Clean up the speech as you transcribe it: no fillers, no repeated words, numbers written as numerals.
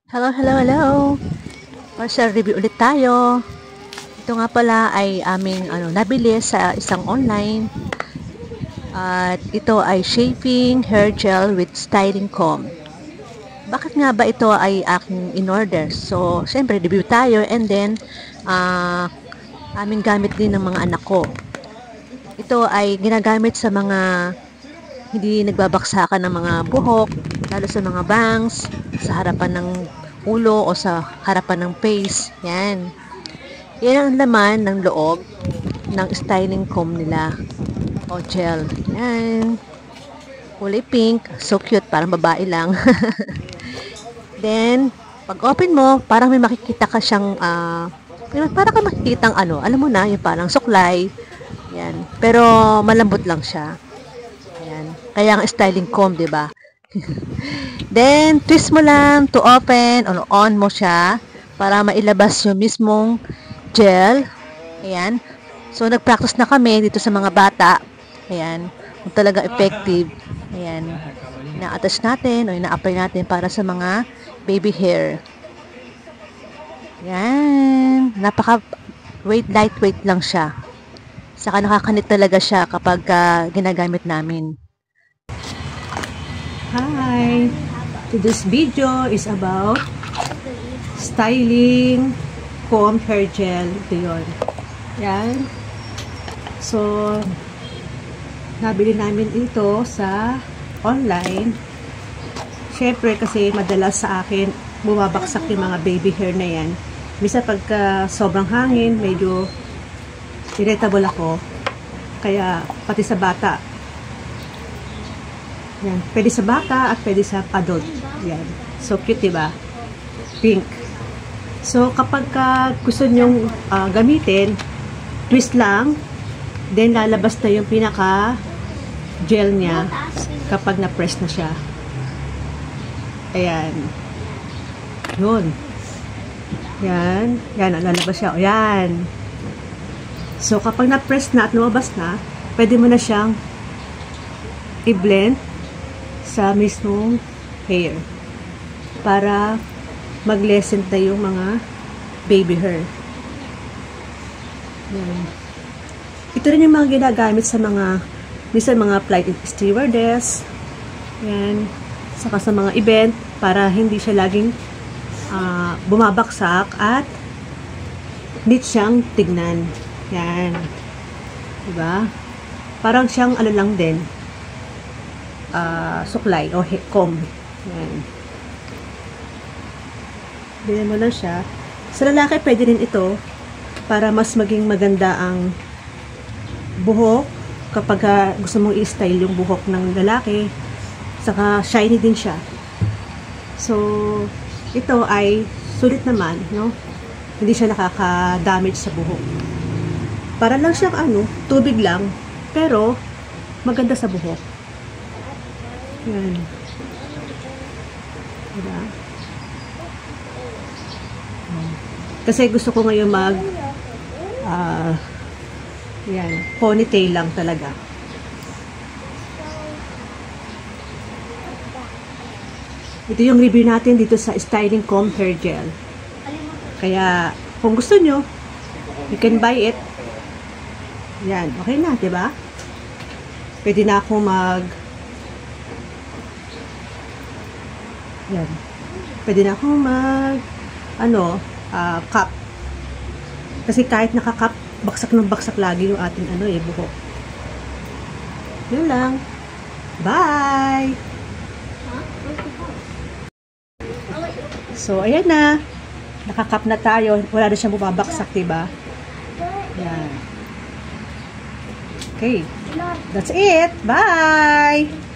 Hello, hello, hello. Partial review ulit tayo. Ito nga pala ay aming nabili sa isang online. At ito ay shaving hair gel with styling comb. Bakit nga ba ito ay aking in-order? So, syempre review tayo and then aming gamit din ng mga anak ko. Ito ay ginagamit sa mga hindi nagbabaksakan ng mga buhok, lalo sa mga bangs, sa harapan ng ulo o sa harapan ng face. Yan. Yan ang laman ng loob ng styling comb nila o gel. Yan. Kulay pink. So cute. Parang babae lang. Then, pag open mo, parang may makikita ka siyang parang ka makikitang alam mo na, yung parang suklay. Yan. Pero malambot lang siya. Yan. Kaya ang styling comb, 'di ba? Then, twist mo lang to open or on mo siya para mailabas yung mismong gel. Ayan. So, nag-practice na kami dito sa mga bata. Ayan. Kung talaga effective. Ayan. Ina-attach natin o ina-apply natin para sa mga baby hair. Ayan. Lightweight lang siya. Saka nakakanit talaga siya kapag ginagamit namin. Hi! Today's video is about styling comb hair gel. Ito yun. Yan. So, nabili namin ito sa online. Syempre, kasi madalas sa akin bumabaksak yung mga baby hair na yan. Minsan pagka sobrang hangin, medyo irritable ako. Kaya, pati sa bata. Yan. Pwede sa bata at pwede sa adult. Yan. So, cute, diba? Pink. So, kapag gusto nyong gamitin, twist lang. Then, lalabas na yung pinaka-gel niya kapag na-press na siya. Ayan. Yun. Yan. Yan. Lalabas siya. Ayan. So, kapag na-press na at lumabas na, pwede mo na siyang i-blend sa mismong hair para mag-lessen na yung mga baby hair. Yan. Ito rin yung mga ginagamit sa minsan mga flight stewardess. Yan. Saka sa mga event para hindi siya laging bumabaksak at neat siyang tignan. Yan. Diba? Parang siyang lang din. Suklay o comb. Yan. Bilhin mo lang siya. Sa lalaki, pwede rin ito para mas maging maganda ang buhok kapag gusto mong i-style yung buhok ng lalaki. Saka shiny din siya. So, ito ay sulit naman, no? Hindi siya nakaka-damage sa buhok. Para lang siyang tubig lang, pero maganda sa buhok. Yan. Diba? Kasi gusto ko ngayon yan, ponytail lang talaga. Ito yung review natin dito sa styling comb hair gel. Kaya, kung gusto nyo, you can buy it. Yan, okay na, diba? Pwede na ako yan. Pwede na akong cup. Kasi kahit naka-cup, baksak ng baksak lagi yung ating buhok. Yun lang. Bye! So, ayan na. Naka-cup na tayo. Wala na siyang bumabaksak, diba? Yan. Okay. That's it. Bye!